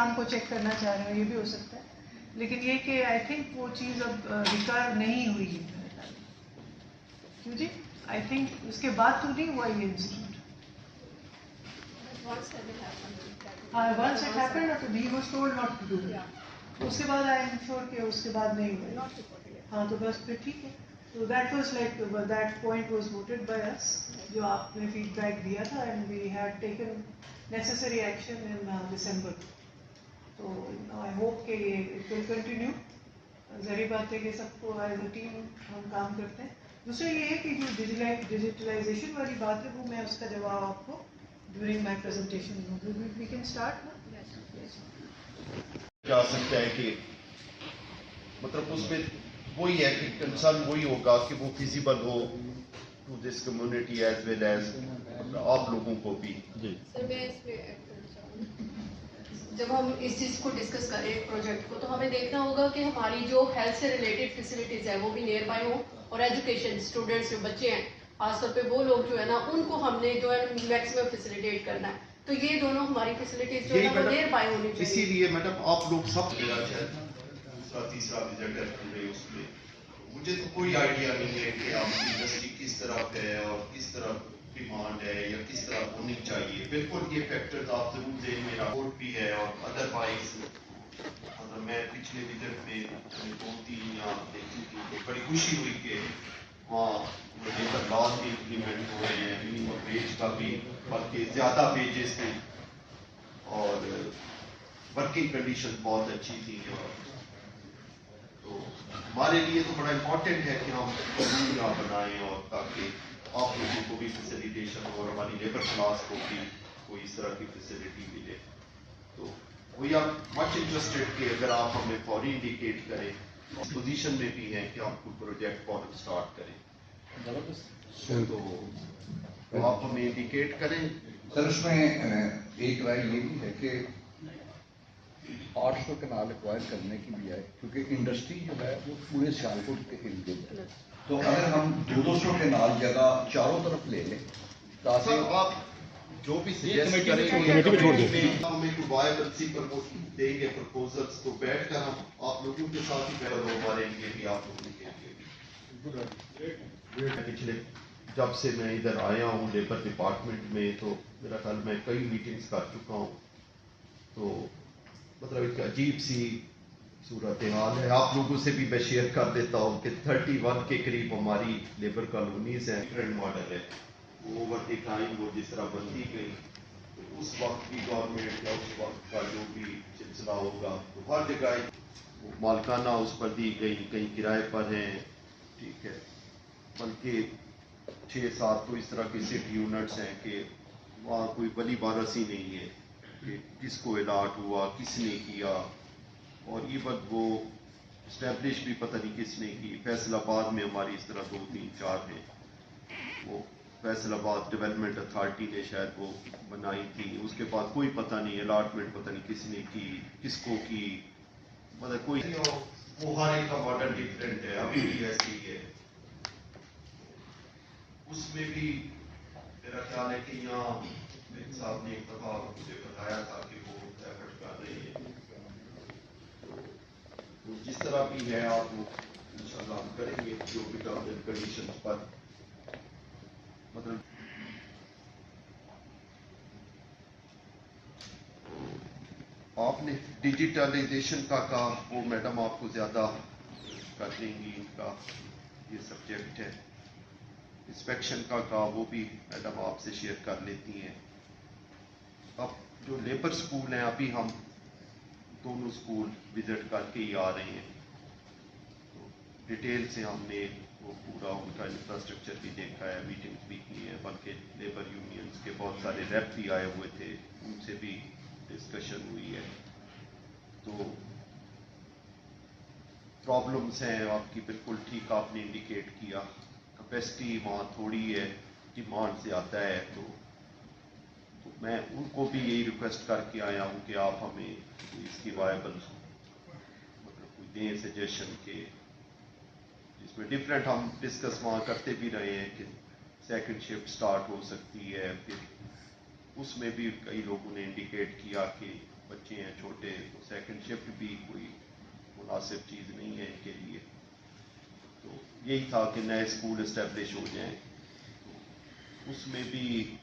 کام کو چیک کرنا چاہ رہے ہو، یہ بھی ہو سکتا ہے. لیکن یہ کہ آئی تھنک وہ چیز اب ریکار نہیں ہوئی ہے میرے خیال میں. کیوں جی؟ آئی تھنک اس کے بعد تو نہیں ہوا یہ incident. Once it happened, he was told not to do it. اس کے بعد آئی ایم شیور کہ اس کے بعد نہیں ہوا. ہاں تو بس پھر ٹھیک ہے. So that was like that point was noted by us. جو آپ نے فیڈ بیک دیا تھا and we had taken necessary action in December. تو I hope کہ it will continue. ظاہر بات ہے کہ سب کو ایز اے ٹیم ہم کام کرتے ہیں. دوسرا یہ ہے کہ جو ڈیجیٹلائزیشن والی بات ہے وہ میں اس کا جواب آپ کو during my presentation we can start نا. جا سکتا ہے کہ مطلب اس میں وہی ہے کہ کنسرن وہی ہوگا کہ وہ فیزیبل ہو to this community as well as آپ لوگوں کو بھی. سر میں اس پہ جب ہم اس چیز کو ڈسکس کریں پروجیکٹ کو تو ہمیں دیکھنا ہوگا کہ ہماری جو ہیلتھ سے ریلیٹڈ فیسلٹیز ہیں وہ بھی نیئر بائی ہوں اور ایجوکیشن اسٹوڈنٹس جو بچے ہیں خاص طور پہ وہ لوگ جو ہے نا ان کو ہم نے جو ہے میکسیمم فیسیلیٹیٹ کرنا ہے. تو یہ دونوں ہماری فیسلٹیز جو ہے نیئر بائی ہونی چاہیے. اسی لیے میڈم آپ لوگ سب دوسرا تیسرا وزٹ کریں اس میں مجھے تو کوئی آئیڈیا نہیں ہے کہ آپ کی انڈسٹری کس طرح ہے اور کس طرح ڈیمانڈ ہے یا کس طرح ہونی چاہیے. بالکل یہ فیکٹرز آپ ضرور دیں. میرا ووٹ بھی ہے اور ادر وائز میں پچھلے وزٹ میں 2-3 یہاں دیکھی تھی تو بڑی خوشی ہوئی کہ وہاں لیبر لاز بھی امپلیمنٹ ہو رہے ہیں. منیمم ویج کا بھی بلکہ زیادہ ویجز تھے اور ورکنگ کنڈیشن بہت اچھی تھی. تو ہمارے لیے تو بڑا امپورٹنٹ ہے کہ ہم قانون یہاں بنائیں اور تاکہ آپ لوگوں کو بھی فیسیلیٹیشن ہو اور ہماری لیبر کلاس کو بھی کوئی اس طرح کی فیسلٹی ملے. تو وی آر مچ انٹرسٹیڈ کہ اگر آپ ہمیں فوری انڈیکیٹ کریں پوزیشن میں بھی ہیں کہ ہم کوئی پروجیکٹ فوراً اسٹارٹ کریں تو آپ ہمیں انڈیکیٹ کریں. سر اس میں ایک رائے یہ بھی ہے کہ 800 کنال ایکوائر کرنے کی بجائے کیونکہ انڈسٹری جو ہے وہ پورے سیالکوٹ کے ارد گرد ہے تو اگر ہم 200 کنال جگہ چاروں طرف لے لیں تاکہ آپ جو بھی سجیسٹ کریں ہمیں کوئی وائبل سی دیں گے پرپوزلس تو بیٹھ کر ہم آپ لوگوں کے ساتھ ہی پہلے ہو ہمارے لیے بھی آپ لوگوں کے لیے بھی. پچھلے جب سے میں ادھر آیا ہوں لیبر ڈپارٹمنٹ میں تو میرا خیال میں کئی میٹنگز کر چکا ہوں. تو مطلب ایک عجیب سی صورتحال ہے. آپ لوگوں سے بھی میں شیئر کر دیتا ہوں کہ 31 کے قریب ہماری لیبر کالونیز ہیں. ڈفرنٹ ماڈل ہے وہ اوور دی ٹائم وہ جس طرح بنتی گئی تو اس وقت کی گورنمنٹ یا اس وقت کا جو بھی سلسلہ ہوگا تو ہر جگہ مالکانہ اس پر دی گئی, کہیں کرائے پر ہیں. ٹھیک ہے, بلکہ 6-7 تو اس طرح کے سٹی یونٹس ہیں کہ وہاں کوئی ولی وارث ہی نہیں ہے کہ کس کو الاٹ ہوا کس نے کیا. اور ایون وہ اسٹیبلش بھی پتہ نہیں کس نے کی. فیصل آباد میں ہماری اس طرح 2-3-4 ہیں. وہ فیصل آباد ڈیولپمنٹ اتھارٹی نے شاید وہ بنائی تھی. اس کے بعد کوئی پتہ نہیں الاٹمنٹ پتہ نہیں کس نے کی کس کو کی. مطلب کوئی وہ ہر ایک کا ماڈل ڈفرینٹ ہے. ابھی بھی ایسی ہے. اس میں بھی میرا خیال ہے کہ یہاں میرے صاحب نے ایک دفعہ مجھے بتایا تھا کہ وہ ایفرٹ کر رہے ہیں. تو جس طرح بھی ہے آپ وہ انشاءاللہ ہم کریں گے جو بھی ٹرمز اینڈ کنڈیشنز پر. مطلب آپ نے ڈیجیٹلائزیشن کا کہا وہ میڈم آپ کو زیادہ کر دیں گی. ان کا یہ سبجیکٹ ہے. انسپیکشن کا کہا وہ بھی میڈم آپ سے شیئر کر لیتی ہیں. اب جو لیبر سکول ہیں ابھی ہم دونوں سکول وزٹ کر کے ہی آ رہے ہیں. تو ڈیٹیل سے ہم نے وہ پورا ان کا انفراسٹرکچر بھی دیکھا ہے, میٹنگز بھی کی ہیں. بلکہ لیبر یونینز کے بہت سارے ریپ بھی آئے ہوئے تھے, ان سے بھی ڈسکشن ہوئی ہے. تو پرابلمس ہیں آپ کی بالکل ٹھیک آپ نے انڈیکیٹ کیا. کیپیسٹی وہاں تھوڑی ہے, ڈیمانڈ سے آتا ہے. تو میں ان کو بھی یہی ریکویسٹ کر کے آیا ہوں کہ آپ ہمیں اس کی وائبل مطلب کوئی دیں سجیشن کے جس میں ڈفرینٹ ہم ڈسکس وہاں کرتے بھی رہے ہیں کہ سیکنڈ شفٹ سٹارٹ ہو سکتی ہے. پھر اس میں بھی کئی لوگوں نے انڈیکیٹ کیا کہ بچے ہیں چھوٹے، تو سیکنڈ شفٹ بھی کوئی مناسب چیز نہیں ہے ان کے لیے. تو یہی تھا کہ نئے اسکول اسٹیبلش ہو جائیں. اس میں بھی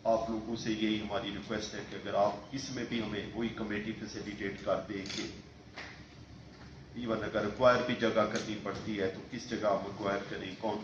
آپ لوگوں سے یہی ہماری ریکویسٹ ہے کہ اگر آپ اس میں بھی ہمیں وہی کمیٹی فیسیلیٹیٹ کر دیں کہ ایون اگر ایکوائر بھی جگہ کرنی پڑتی ہے تو کس جگہ آپ ایکوائر کریں، کون